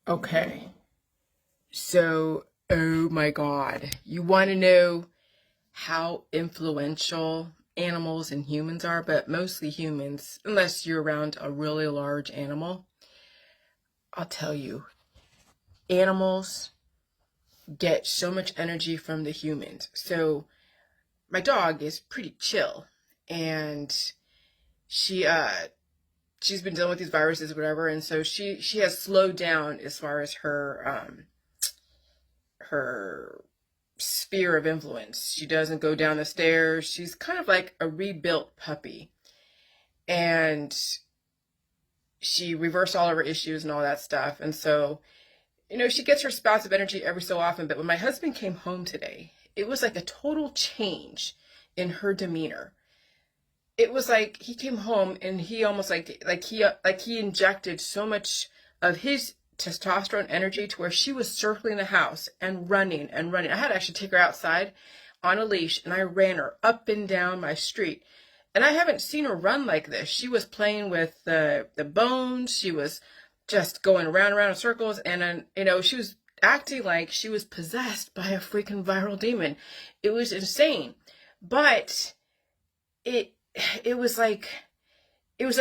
Okay, so, oh my God. You want to know how influential animals and humans are, but mostly humans, unless you're around a really large animal. I'll tell you, animals get so much energy from the humans. So, my dog is pretty chill, and she she's been dealing with these viruses, whatever, and so she has slowed down as far as her sphere of influence. She doesn't go down the stairs. She's kind of like a rebuilt puppy. And she reversed all of her issues and all that stuff. And so, she gets her spouts of energy every so often. But when my husband came home today, it was like a total change in her demeanor. It was like he came home and he almost like he injected so much of his testosterone energy to where she was circling the house and running and running. I had to actually take her outside on a leash, and I ran her up and down my street. And I haven't seen her run like this. She was playing with the bones. She was just going around and around in circles, and then she was acting like she was possessed by a freaking viral demon. It was insane, but it it was like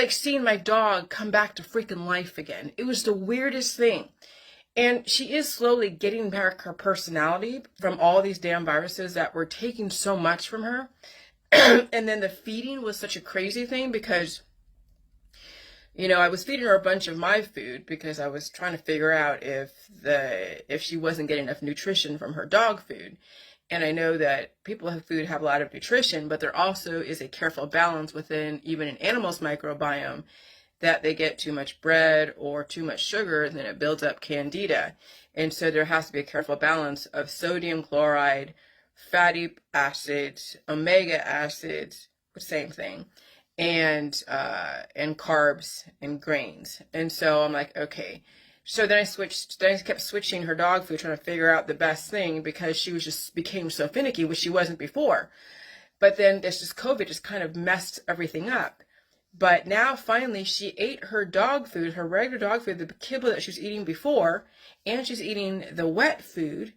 seeing my dog come back to freaking life again. It was the weirdest thing. And she is slowly getting back her personality from all these damn viruses that were taking so much from her. And then the feeding was such a crazy thing because, I was feeding her a bunch of my food because I was trying to figure out if she wasn't getting enough nutrition from her dog food. And I know that people who food have a lot of nutrition, but there also is a careful balance within even an animal's microbiome that they get too much bread or too much sugar, then it builds up candida. And so there has to be a careful balance of sodium chloride, fatty acids, omega acids, same thing, and carbs and grains. And so I'm like, okay. So then I kept switching her dog food, trying to figure out the best thing because she became so finicky, which she wasn't before. But then COVID just kind of messed everything up. But now finally she ate her dog food, her regular dog food, the kibble that she was eating before, and she's eating the wet food,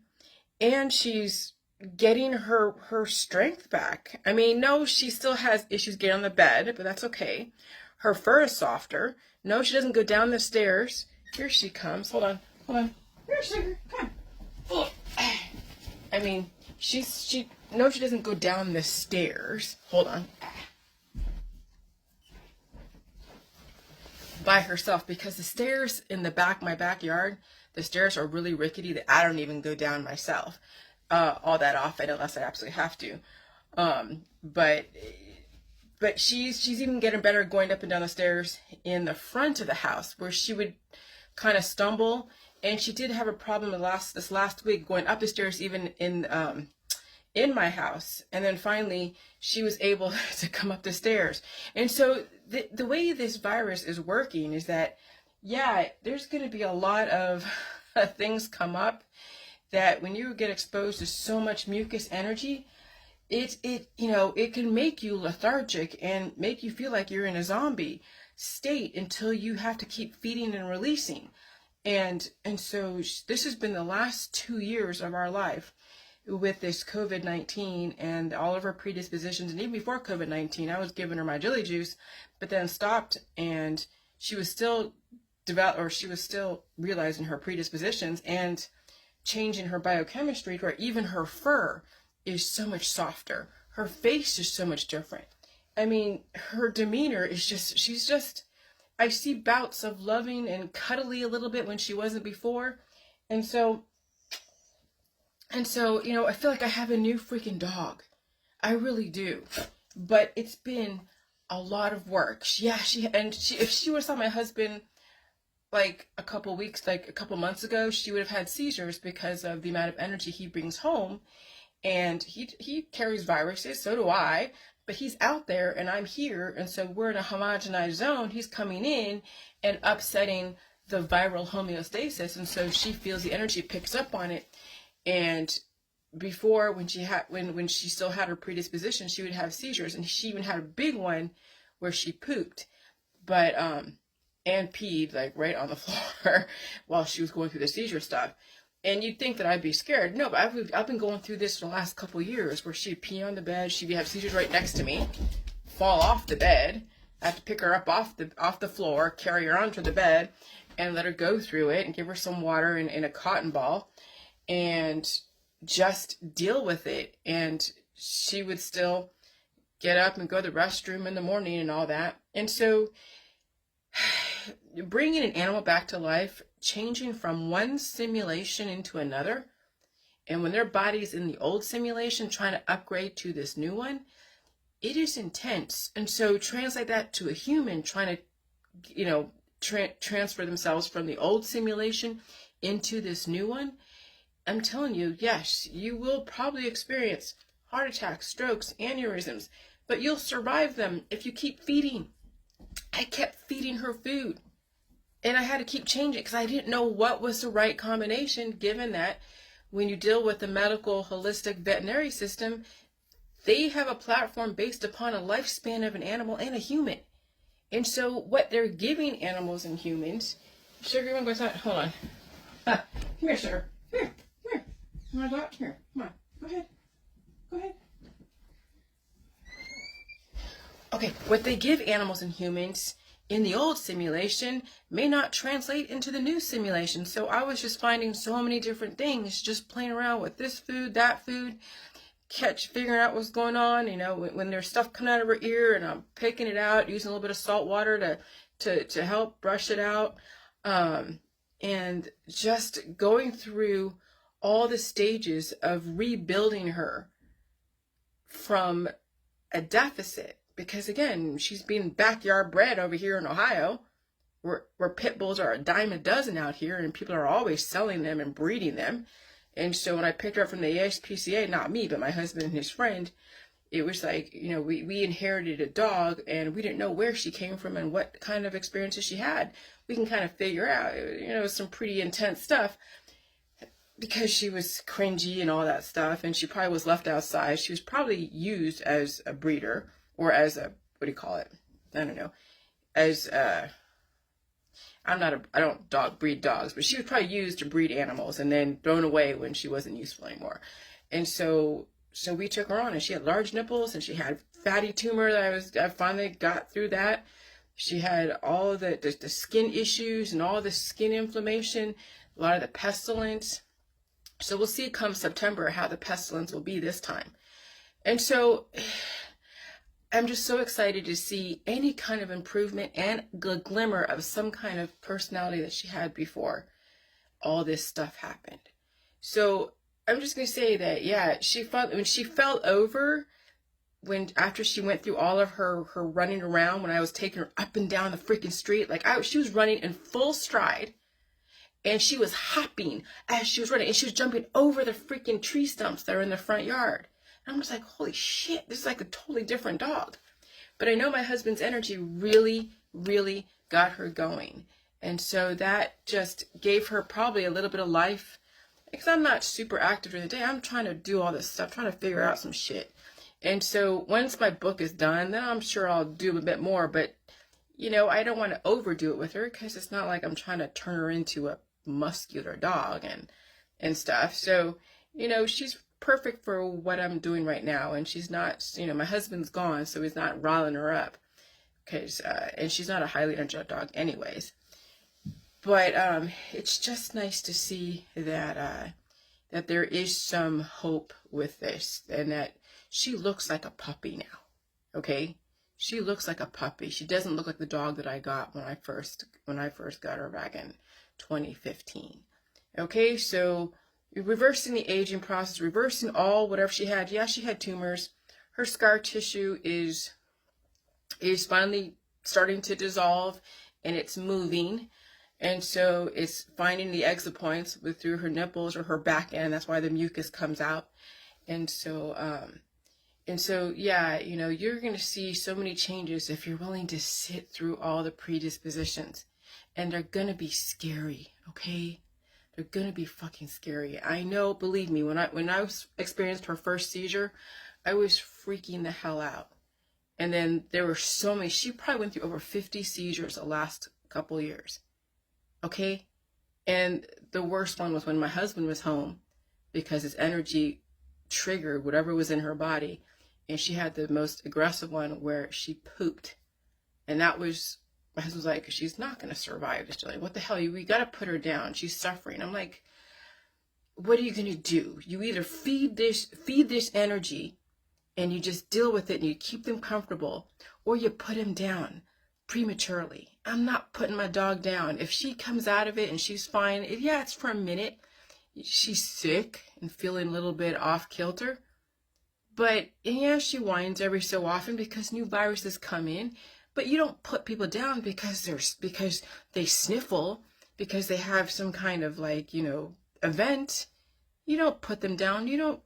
and she's getting her strength back. I mean, no, she still has issues getting on the bed, but that's okay. Her fur is softer. No, she doesn't go down the stairs. Here she comes. Hold on. Here, sugar. Come. Oh. I mean, she doesn't go down the stairs. Hold on. By herself, because the stairs in my backyard, the stairs are really rickety that I don't even go down myself all that often unless I absolutely have to. But she's even getting better going up and down the stairs in the front of the house where she would kind of stumble, and she did have a problem this last week going up the stairs even in my house, and then finally she was able to come up the stairs. And so the way this virus is working is that, yeah, there's going to be a lot of things come up that when you get exposed to so much mucus energy, it can make you lethargic and make you feel like you're in a zombie state until you have to keep feeding and releasing. And so this has been the last 2 years of our life with this COVID-19 and all of her predispositions. And even before COVID-19, I was giving her my jelly juice, but then stopped, and she was still realizing her predispositions and changing her biochemistry, where even her fur is so much softer. Her face is so much different. I mean, her demeanor is she's I see bouts of loving and cuddly a little bit when she wasn't before. And so, I feel like I have a new freaking dog. I really do. But it's been a lot of work. If she would have saw my husband like a couple months ago, she would have had seizures because of the amount of energy he brings home. And he carries viruses, so do I, but he's out there and I'm here, and so we're in a homogenized zone. He's coming in and upsetting the viral homeostasis, and so she feels the energy, picks up on it. And before, when she still had her predisposition, she would have seizures, and she even had a big one where she pooped. But and peed like right on the floor while she was going through the seizure stuff. And you'd think that I'd be scared. No, but I've been going through this for the last couple of years, where she'd pee on the bed, she'd have seizures right next to me, fall off the bed. I have to pick her up off the floor, carry her onto the bed, and let her go through it, and give her some water in a cotton ball, and just deal with it. And she would still get up and go to the restroom in the morning and all that. And so bringing an animal back to life, changing from one simulation into another, and when their body's in the old simulation trying to upgrade to this new one, it is intense. And so translate that to a human trying to, transfer themselves from the old simulation into this new one. I'm telling you, yes, you will probably experience heart attacks, strokes, aneurysms, but you'll survive them if you keep feeding. I kept feeding her food, and I had to keep changing because I didn't know what was the right combination, given that when you deal with the medical holistic veterinary system, they have a platform based upon a lifespan of an animal and a human. And so what they're giving animals and humans, Sugar, you want to go outside? Hold on. Come here, Sugar. Here. You want to go out? Here. Come on. Go ahead. Okay, what they give animals and humans in the old simulation may not translate into the new simulation. So I was just finding so many different things, just playing around with this food, that food, figuring out what's going on, when there's stuff coming out of her ear, and I'm picking it out, using a little bit of salt water to help brush it out, and just going through all the stages of rebuilding her from a deficit. Because again, she's being backyard bred over here in Ohio, where pit bulls are a dime a dozen out here, and people are always selling them and breeding them. And so when I picked her up from the ASPCA, not me, but my husband and his friend, it was like, we inherited a dog, and we didn't know where she came from and what kind of experiences she had. We can kind of figure out, some pretty intense stuff, because she was cringy and all that stuff, and she probably was left outside. She was probably used as a breeder, or as a, what do you call it? I don't know. As I don't breed dogs, but she was probably used to breed animals and then thrown away when she wasn't useful anymore. And so we took her on, and she had large nipples, and she had fatty tumor that I finally got through that. She had all of the skin issues and all the skin inflammation, a lot of the pestilence. So we'll see come September how the pestilence will be this time. And so I'm just so excited to see any kind of improvement and a glimmer of some kind of personality that she had before all this stuff happened. So I'm just going to say that, yeah, when she fell over, after she went through all of her running around, when I was taking her up and down the freaking street, she was running in full stride, and she was hopping as she was running, and she was jumping over the freaking tree stumps that are in the front yard. And I'm just like, holy shit, this is like a totally different dog. But I know my husband's energy really, really got her going. And so that just gave her probably a little bit of life. Because I'm not super active during the day. I'm trying to do all this stuff, trying to figure out some shit. And so once my book is done, then I'm sure I'll do a bit more. But, I don't want to overdo it with her, because it's not like I'm trying to turn her into a muscular dog and stuff. So, she's perfect for what I'm doing right now. And she's not, my husband's gone, so he's not riling her up. And she's not a highly energetic dog anyways. But it's just nice to see that there is some hope with this, and that she looks like a puppy now. Okay, she looks like a puppy. She doesn't look like the dog that I got when I first got her back in 2015. Okay, so reversing the aging process, reversing whatever she had. Yeah, she had tumors. Her scar tissue is finally starting to dissolve, and it's moving. And so it's finding the exit points through her nipples or her back end. That's why the mucus comes out. And so yeah, you're going to see so many changes if you're willing to sit through all the predispositions. And they're going to be scary, okay? They're going to be fucking scary. I know, believe me, when I experienced her first seizure, I was freaking the hell out. And then there were so many. She probably went through over 50 seizures the last couple years. Okay? And the worst one was when my husband was home, because his energy triggered whatever was in her body. And she had the most aggressive one where she pooped. And that was, my husband was like, she's not going to survive this. Like, what the hell? We got to put her down. She's suffering. I'm like, what are you going to do? You either feed this energy and you just deal with it and you keep them comfortable, or you put him down prematurely. I'm not putting my dog down. If she comes out of it and she's fine, yeah, it's for a minute. She's sick and feeling a little bit off kilter. But yeah, she whines every so often because new viruses come in. But you don't put people down because they sniffle, because they have some kind of event. You don't put them down. You don't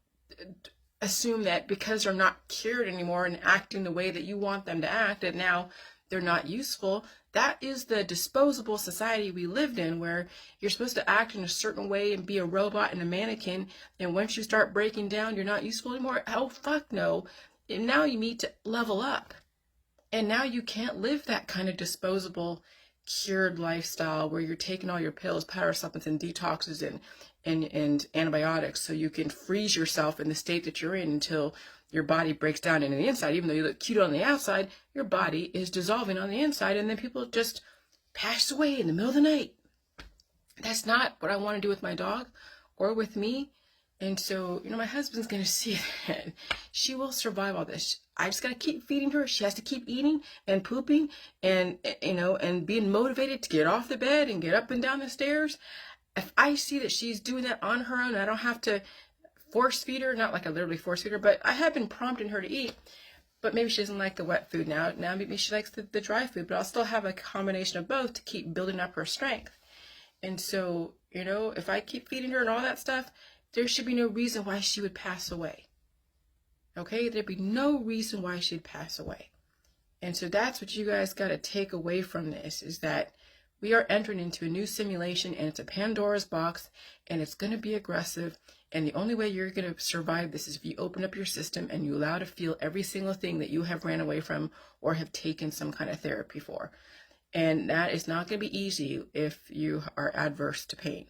assume that because they're not cured anymore and acting the way that you want them to act, that now they're not useful. That is the disposable society we lived in, where you're supposed to act in a certain way and be a robot and a mannequin, and once you start breaking down, you're not useful anymore. Oh, fuck no. And now you need to level up. And now you can't live that kind of disposable, cured lifestyle where you're taking all your pills, powder supplements, and detoxes and antibiotics so you can freeze yourself in the state that you're in until your body breaks down into the inside. Even though you look cute on the outside, your body is dissolving on the inside, and then people just pass away in the middle of the night. That's not what I want to do with my dog or with me. And so, my husband's going to see that she will survive all this. I just got to keep feeding her. She has to keep eating and pooping and, and being motivated to get off the bed and get up and down the stairs. If I see that she's doing that on her own, I don't have to force feed her, not like I literally force feed her, but I have been prompting her to eat. But maybe she doesn't like the wet food now. Now maybe she likes the dry food, but I'll still have a combination of both to keep building up her strength. And so, if I keep feeding her and all that stuff, there should be no reason why she would pass away. Okay? There'd be no reason why she'd pass away. And so that's what you guys got to take away from this, is that we are entering into a new simulation, and it's a Pandora's box, and it's going to be aggressive. And the only way you're going to survive this is if you open up your system and you allow to feel every single thing that you have ran away from or have taken some kind of therapy for. And that is not going to be easy if you are adverse to pain.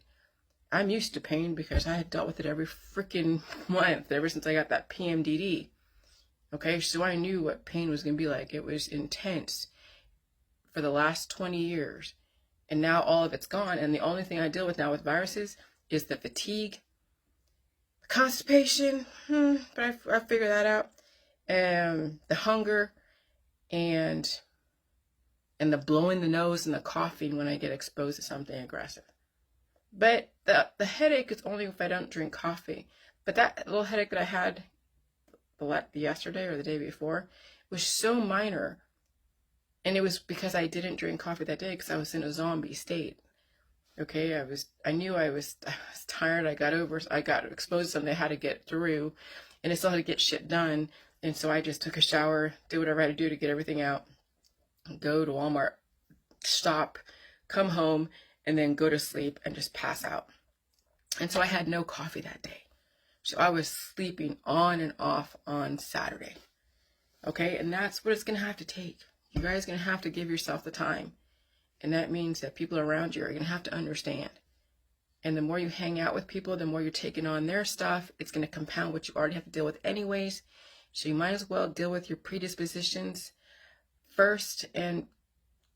I'm used to pain because I had dealt with it every freaking month ever since I got that PMDD. Okay, so I knew what pain was going to be like. It was intense for the last 20 years. And now all of it's gone. And the only thing I deal with now with viruses is the fatigue, the constipation, but I figured that out, the hunger, and the blowing the nose and the coughing when I get exposed to something aggressive. But the headache is only if I don't drink coffee. But that little headache that I had yesterday or the day before was so minor. And it was because I didn't drink coffee that day because I was in a zombie state. Okay, I knew I was tired. I got exposed to something I had to get through, and I still had to get shit done. And so I just took a shower, did whatever I had to do to get everything out, go to Walmart, stop, come home, and then go to sleep and just pass out. And so I had no coffee that day. So I was sleeping on and off on Saturday. Okay, and that's what it's going to have to take. You guys are going to have to give yourself the time. And that means that people around you are going to have to understand. And the more you hang out with people, the more you're taking on their stuff. It's going to compound what you already have to deal with anyways. So you might as well deal with your predispositions first and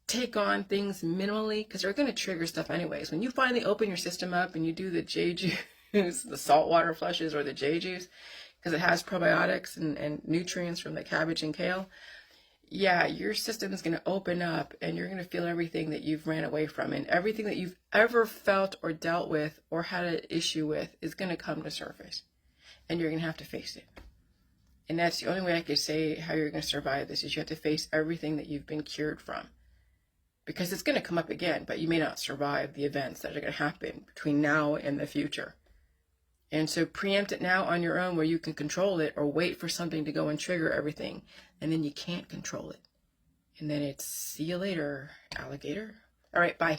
take on things minimally, because they're going to trigger stuff anyways. When you finally open your system up and you do the J juice, the saltwater flushes, or the J juice, because it has probiotics and nutrients from the cabbage and kale, yeah, your system is going to open up and you're going to feel everything that you've ran away from, and everything that you've ever felt or dealt with or had an issue with is going to come to surface, and you're going to have to face it. And that's the only way I could say how you're going to survive this, is you have to face everything that you've been cured from, because it's going to come up again, but you may not survive the events that are going to happen between now and the future. And so preempt it now on your own where you can control it, or wait for something to go and trigger everything, and then you can't control it. And then it's see you later, alligator. All right, bye.